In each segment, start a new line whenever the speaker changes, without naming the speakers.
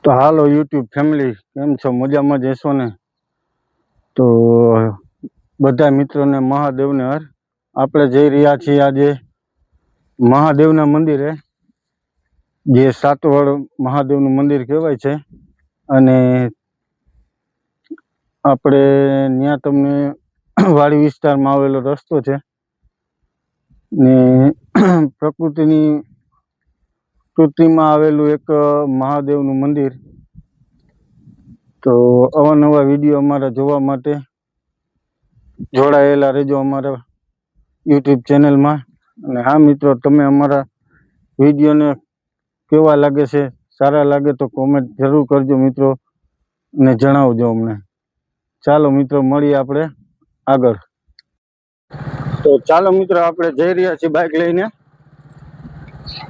તો હાલો YouTube family, કેમ છો? મજામાં જ હશો ને? તો બધા મિત્રોને મહાદેવને હર. આપણે જઈ રહ્યા છીએ આજે મહાદેવના મંદિરે, જે સાતવડ મહાદેવનું મંદિર કહેવાય છે. અને આપણે ત્યાં તમને વાડી વિસ્તારમાં આવેલો રસ્તો છે ને પ્રકૃતિમાં આવેલું એક મહાદેવનું મંદિર. તો અવાનવા વિડીયો અમારા જોવા માટે જોડાયેલા રહેજો અમારા યુટ્યુબ ચેનલમાં. અને હા મિત્રો, તમે અમારા વિડીયોને કેવા લાગે છે, સારા લાગે તો કોમેન્ટ જરૂર કરજો મિત્રો, ને જણાવજો અમને. ચાલો મિત્રો, મળીએ આપણે આગળ. તો ચાલો મિત્રો, આપણે જઈ રહ્યા છીએ બાઇક લઈને.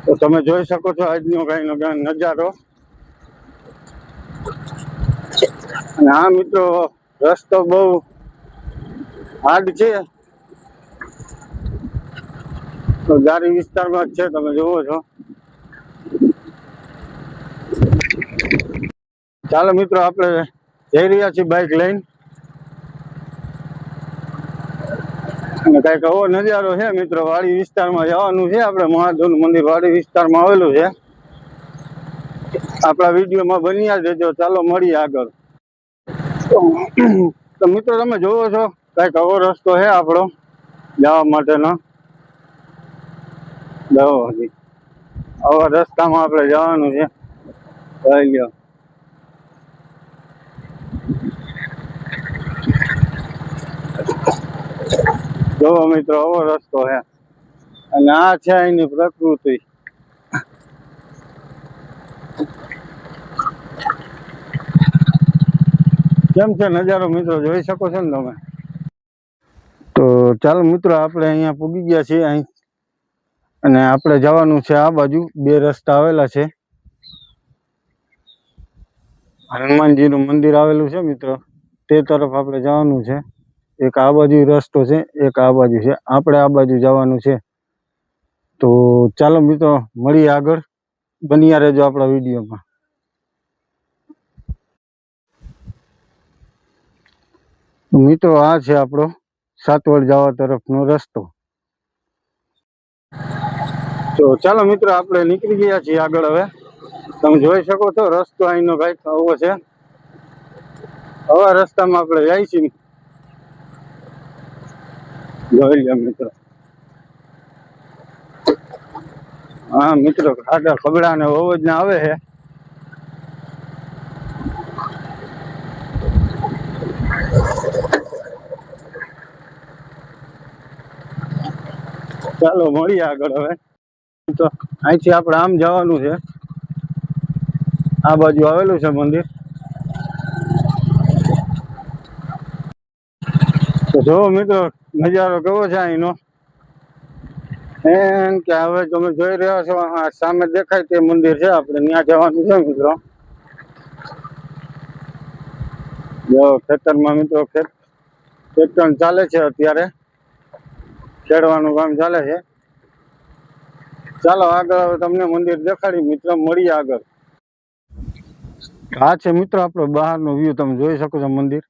તો તમે જોઈ શકો છો આજનો કઈ નજારો. અને હા મિત્રો, રસ્તો બહુ હાર્ડ છે, તો ગાડી વિસ્તારમાં જ છે, તમે જોવો છો. ચાલો મિત્રો, આપણે જઈ રહ્યા છીએ બાઇક લઈને. અને કઈક આવો નજારો છે મિત્રો. વાડી વિસ્તારમાં જવાનું છે આપણે. મહાદેવનું મંદિર વાડી વિસ્તારમાં આવેલું છે. આપણા વિડીયોમાં બન્યા જજો. ચાલો મળીએ આગળ. તો મિત્રો, તમે જોવો છો કઈક આવો રસ્તો છે આપણો જવા માટેનો. આવા રસ્તામાં આપણે જવાનું છે. જોવો મિત્રો, આવો રસ્તો છે. અને આ છે એની પ્રકૃતિ. કેમ છે નજારો મિત્રો? જોઈ શકો છો ને તમે. તો ચાલો મિત્રો, આપણે અહીંયા પૂગી ગયા છીએ અહીં. અને આપણે જવાનું છે આ બાજુ. બે રસ્તા આવેલા છે. હનુમાનજીનું મંદિર આવેલું છે મિત્રો, તે તરફ આપણે જવાનું છે. એક આ બાજુ રસ્તો છે, એક આ બાજુ છે. આપણે આ બાજુ જવાનું છે. તો ચાલો મિત્રો, મળીએ આગળ. બન્યા રહેજો આપણા વિડીયોમાં. મિત્રો, આ છે આપણો સાતવડ જવા તરફનો રસ્તો. તો ચાલો મિત્રો, આપણે નીકળી ગયા છીએ આગળ. હવે તમે જોઈ શકો છો રસ્તો અહીંનો કઈક આવો છે. આવા રસ્તામાં આપણે જાય છીએ. જોઈ લો મિત્રો. હા મિત્રો, ખાડા ખબડા ને અવાજ ને આવે છે. ચાલો મળીએ આગળ. હવે તો અહીંથી આપણે આમ જવાનું છે. આ બાજુ આવેલું છે મંદિર. તો જોવો મિત્રો, નજારો કેવો છે અહીંનો. એમ કે હવે તમે જોઈ રહ્યા છો, આ સામે દેખાય તે મંદિર છે. આપણે ત્યાં જવાનું છે મિત્રો. જો ખેતરમાં મિત્રો ખેતર ચાલે છે અત્યારે. ખેડવાનું કામ ચાલે છે. ચાલો આગળ હવે તમને મંદિર દેખાડી મિત્રો, મળીએ આગળ. આ છે મિત્રો આપણો બહારનો વ્યૂ. તમે જોઈ શકો છો મંદિર.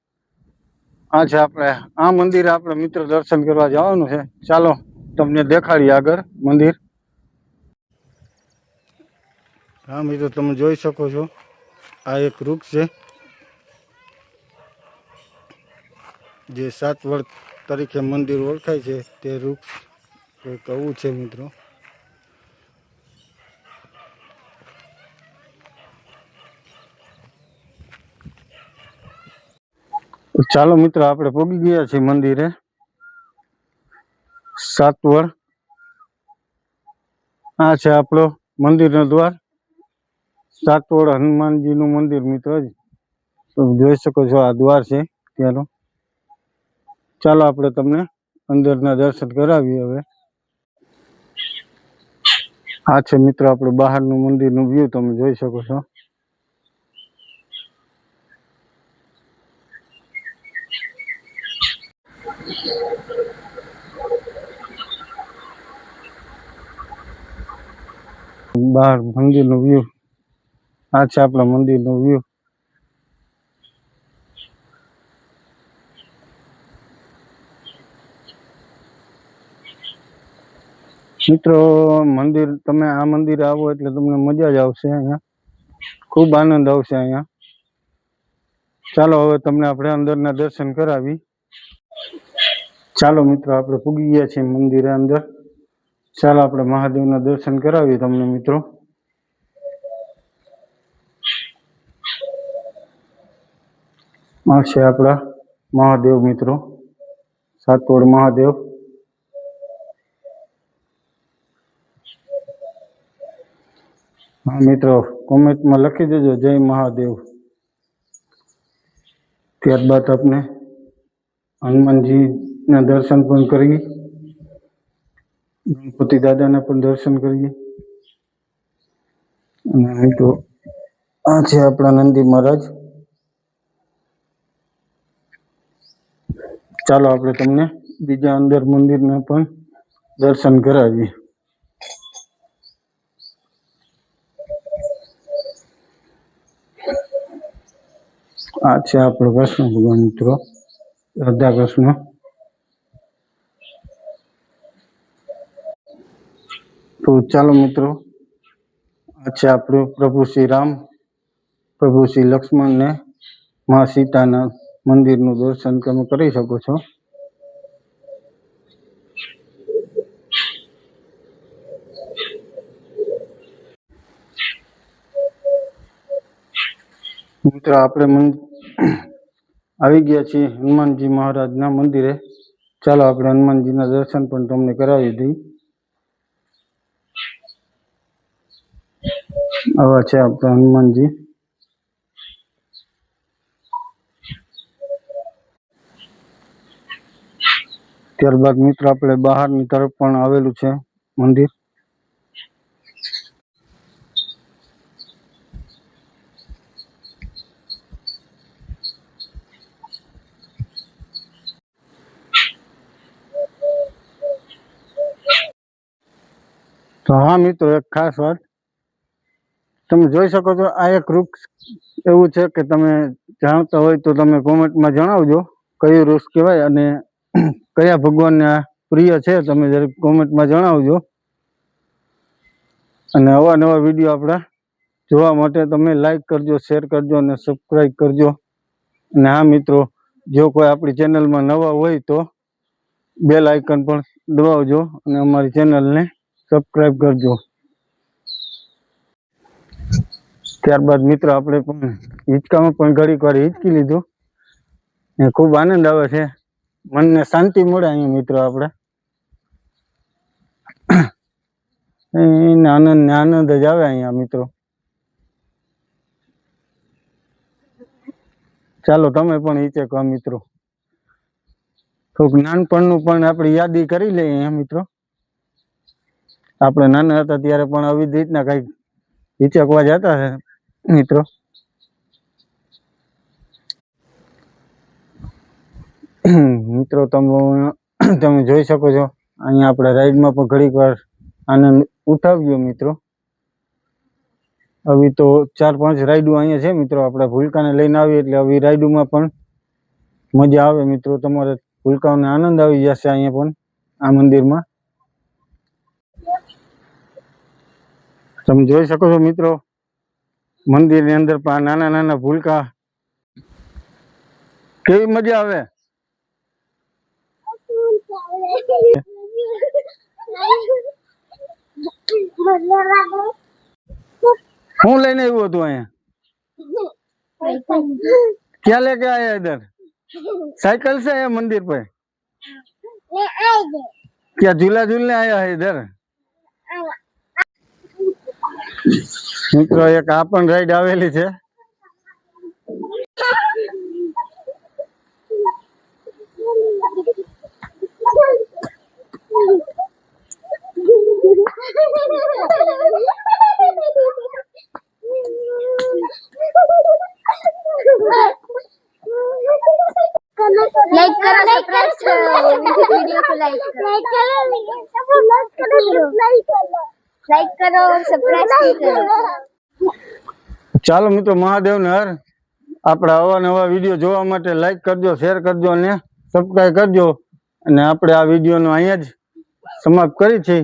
આ છે આપણે આ મંદિરે આપણે મિત્રો દર્શન કરવા જવાનું છે. ચાલો તમને દેખાડીએ આગળ મંદિર. હા મિત્રો, તમે જોઈ શકો છો આ એક વૃક્ષ છે, જે સાતવડ તરીકે મંદિર ઓળખાય છે. તે વૃક્ષ કંઈક આવું છે મિત્રો. ચાલો મિત્રો, આપણે પહોંચી ગયા છીએ મંદિરે સાતવડ. આ છે આપણો મંદિરનો દ્વાર. સાતવડ હનુમાનજીનું મંદિર મિત્રો. તમે જોઈ શકો છો આ દ્વાર છે ત્યાંનો. ચાલો આપણે તમને અંદરના દર્શન કરાવીએ હવે. આ છે મિત્રો આપણું બહારનું મંદિરનું વ્યૂ. તમે જોઈ શકો છો. બહાર મંદિરનું વ્યૂ. આ છે આપણા મંદિરનો વ્યૂ. મિત્રો મંદિર, તમે આ મંદિરે આવો એટલે તમને મજા જ આવશે. અહીંયા ખૂબ આનંદ આવશે અહીંયા. ચાલો હવે તમને આપણે અંદરના દર્શન કરાવી. ચાલો મિત્રો, આપણે પૂગી ગયા છીએ મંદિરે અંદર. ચાલો આપણે મહાદેવના દર્શન કરાવીએ તમને મિત્રો. આ છે આપણા મહાદેવ મિત્રો, સાતવડ મહાદેવ. હા મિત્રો, કોમેન્ટમાં લખી દેજો જય મહાદેવ. ત્યારબાદ આપણે હનુમાનજીના દર્શન પણ કરીએ, ગણપતિ દાદાના પણ દર્શન કરીએ. અને મિત્રો આ છે આપણા નંદી મહારાજ. ચાલો આપણે તમને બીજા અંદર મંદિરના પણ દર્શન કરાવીએ. આ છે આપણો કૃષ્ણ ભગવાન મિત્રો, રાધા કૃષ્ણ. તો ચાલો મિત્રો, આ છે આપણું પ્રભુ શ્રી રામ, પ્રભુ શ્રી લક્ષ્મણ ને મા સીતાના મંદિરનું દર્શન તમે કરી શકો છો. મિત્રો આપણે આવી ગયા છીએ હનુમાનજી મહારાજના મંદિરે. ચાલો આપણે હનુમાનજીના દર્શન પણ તમને કરાવી દઈએ. આવા છે આપણા હનુમાનજી. ત્યારબાદ મિત્રો આપણે બહારની તરફ પણ આવેલું છે મંદિર. તો હા મિત્રો, એક ખાસ વાત તમે જોઈ શકો છો. આ એક વૃક્ષ એવું છે કે તમે જાણતા હોય તો તમે કોમેન્ટમાં જણાવજો કયું વૃક્ષ કહેવાય અને કયા ભગવાનને આ પ્રિય છે. તમે જરીક કોમેન્ટમાં જણાવજો. અને અવાનવા વિડીયો આપણા જોવા માટે તમે લાઈક કરજો, શેર કરજો અને સબસ્ક્રાઈબ કરજો. અને હા મિત્રો, જો કોઈ આપણી ચેનલમાં નવા હોય તો બેલ આઇકન પણ દબાવજો અને અમારી ચેનલને સબસ્ક્રાઈબ કરજો. ત્યારબાદ મિત્રો આપણે પણ હિંચકામાં પણ ઘડીક વાર હિંચકી લીધું. ખૂબ આનંદ આવે છે, મનને શાંતિ મળે અહીંયા મિત્રો. આપણે આનંદ જ આવે અહીંયા મિત્રો. ચાલો તમે પણ હિંચકો મિત્રો. થોડુંક નાનપણનું પણ આપણી યાદી કરી લઈએ અહીંયા મિત્રો. આપણે નાના હતા ત્યારે પણ આવી જ રીતના કઈક હિંચકવા જતા છે મિત્રો. મિત્રો તમે જોઈ શકો છો અહીંયા આપણે રાઈડમાં પણ ઘડીક વાર આનંદ ઉઠાવ્યો મિત્રો. આવી તો 4-5 રાઈડો અહીંયા છે મિત્રો. આપણે ભૂલકાને લઈને આવીએ એટલે આવી રાઈડોમાં પણ મજા આવે મિત્રો. તમારે ભૂલકાઓને આનંદ આવી જશે અહીંયા પણ આ મંદિરમાં. તમે જોઈ શકો છો મિત્રો, મંદિરની અંદર પણ નાના નાના ભૂલકા. કેવી મજા આવે. હું લઈને આવ્યો હતું અહીંયા? ક્યાં લેકે આયા इधर? साइकिल से है मंदिर पे? क्या झूला झूलने आया है इधर? મિત્રો એક આ પણ રાઈડ આવેલી છે.
लाइक करो, सब्सक्राइब करो, वीडियो को लाइक करो, लाइक करो और सब्सक्राइब करो.
ચાલો મિત્રો, મહાદેવને હર. આપણા અવાનવા વિડીયો જોવા માટે લાઈક કરજો, શેર કરજો અને સબસ્ક્રાઈબ કરજો. અને આપણે આ વિડીયોનો અહીંયા જ સમાપ્ત કરી છે.